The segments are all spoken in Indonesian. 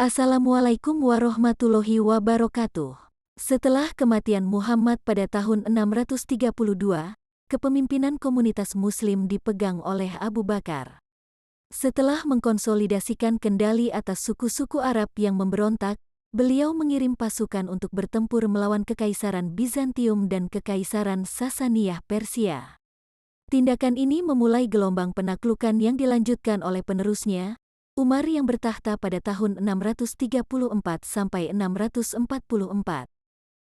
Assalamualaikum warahmatullahi wabarakatuh. Setelah kematian Muhammad pada tahun 632, kepemimpinan komunitas Muslim dipegang oleh Abu Bakar. Setelah mengkonsolidasikan kendali atas suku-suku Arab yang memberontak, beliau mengirim pasukan untuk bertempur melawan Kekaisaran Bizantium dan Kekaisaran Sasaniyah Persia. Tindakan ini memulai gelombang penaklukan yang dilanjutkan oleh penerusnya, Umar yang bertahta pada tahun 634 sampai 644.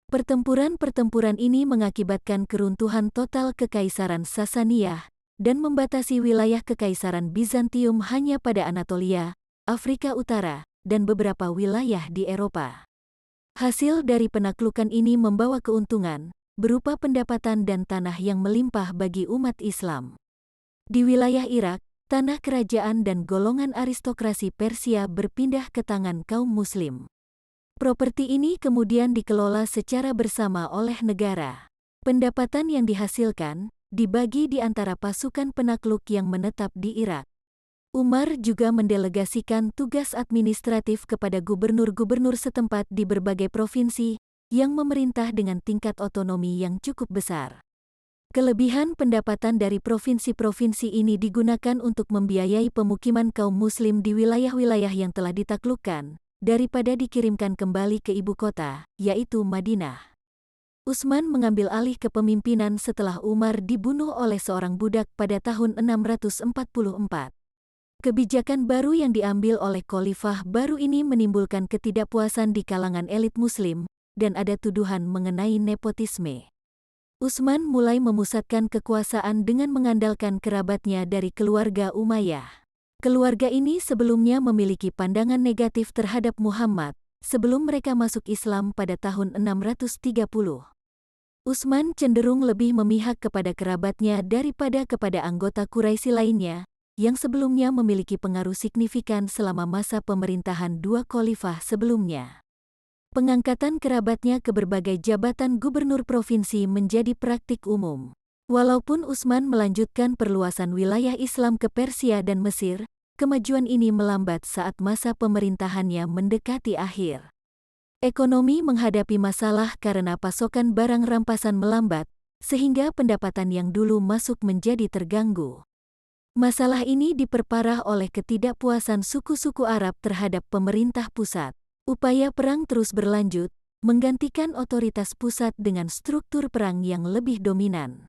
Pertempuran-pertempuran ini mengakibatkan keruntuhan total Kekaisaran Sasaniyah dan membatasi wilayah Kekaisaran Bizantium hanya pada Anatolia, Afrika Utara, dan beberapa wilayah di Eropa. Hasil dari penaklukan ini membawa keuntungan, berupa pendapatan dan tanah yang melimpah bagi umat Islam. Di wilayah Irak, tanah kerajaan dan golongan aristokrasi Persia berpindah ke tangan kaum Muslim. Properti ini kemudian dikelola secara bersama oleh negara. Pendapatan yang dihasilkan dibagi di antara pasukan penakluk yang menetap di Irak. Umar juga mendelegasikan tugas administratif kepada gubernur-gubernur setempat di berbagai provinsi yang memerintah dengan tingkat otonomi yang cukup besar. Kelebihan pendapatan dari provinsi-provinsi ini digunakan untuk membiayai pemukiman kaum Muslim di wilayah-wilayah yang telah ditaklukkan, daripada dikirimkan kembali ke ibu kota, yaitu Madinah. Utsman mengambil alih kepemimpinan setelah Umar dibunuh oleh seorang budak pada tahun 644. Kebijakan baru yang diambil oleh khalifah baru ini menimbulkan ketidakpuasan di kalangan elit Muslim, dan ada tuduhan mengenai nepotisme. Utsman mulai memusatkan kekuasaan dengan mengandalkan kerabatnya dari keluarga Umayyah. Keluarga ini sebelumnya memiliki pandangan negatif terhadap Muhammad sebelum mereka masuk Islam pada tahun 630. Utsman cenderung lebih memihak kepada kerabatnya daripada kepada anggota Quraisy lainnya, yang sebelumnya memiliki pengaruh signifikan selama masa pemerintahan dua khalifah sebelumnya. Pengangkatan kerabatnya ke berbagai jabatan gubernur provinsi menjadi praktik umum. Walaupun Utsman melanjutkan perluasan wilayah Islam ke Persia dan Mesir, kemajuan ini melambat saat masa pemerintahannya mendekati akhir. Ekonomi menghadapi masalah karena pasokan barang rampasan melambat, sehingga pendapatan yang dulu masuk menjadi terganggu. Masalah ini diperparah oleh ketidakpuasan suku-suku Arab terhadap pemerintah pusat. Upaya perang terus berlanjut, menggantikan otoritas pusat dengan struktur perang yang lebih dominan.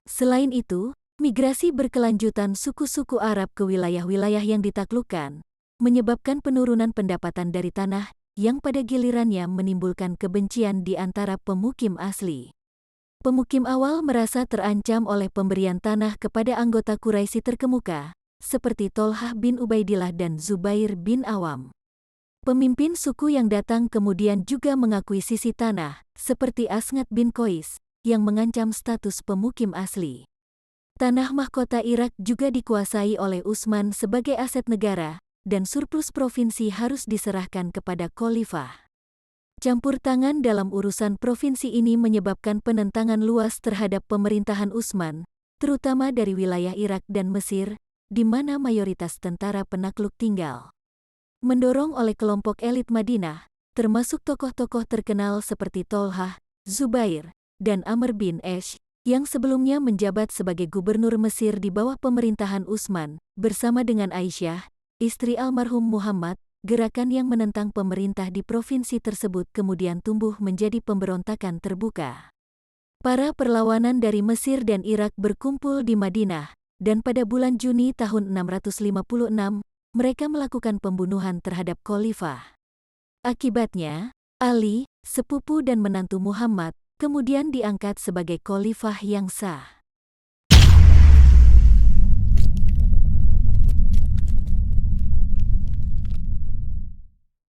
Selain itu, migrasi berkelanjutan suku-suku Arab ke wilayah-wilayah yang ditaklukkan, menyebabkan penurunan pendapatan dari tanah, yang pada gilirannya menimbulkan kebencian di antara pemukim asli. Pemukim awal merasa terancam oleh pemberian tanah kepada anggota Quraisy terkemuka, seperti Tolhah bin Ubaidillah dan Zubair bin Awam. Pemimpin suku yang datang kemudian juga mengakuisisi tanah, seperti Asngat bin Qais, yang mengancam status pemukim asli. Tanah mahkota Irak juga dikuasai oleh Utsman sebagai aset negara, dan surplus provinsi harus diserahkan kepada khalifah. Campur tangan dalam urusan provinsi ini menyebabkan penentangan luas terhadap pemerintahan Utsman, terutama dari wilayah Irak dan Mesir, di mana mayoritas tentara penakluk tinggal. Mendorong oleh kelompok elit Madinah, termasuk tokoh-tokoh terkenal seperti Tolhah, Zubair, dan Amr bin Ash, yang sebelumnya menjabat sebagai gubernur Mesir di bawah pemerintahan Utsman, bersama dengan Aisyah, istri almarhum Muhammad, gerakan yang menentang pemerintah di provinsi tersebut kemudian tumbuh menjadi pemberontakan terbuka. Para perlawanan dari Mesir dan Irak berkumpul di Madinah, dan pada bulan Juni tahun 656, mereka melakukan pembunuhan terhadap khalifah. Akibatnya, Ali, sepupu dan menantu Muhammad, kemudian diangkat sebagai khalifah yang sah.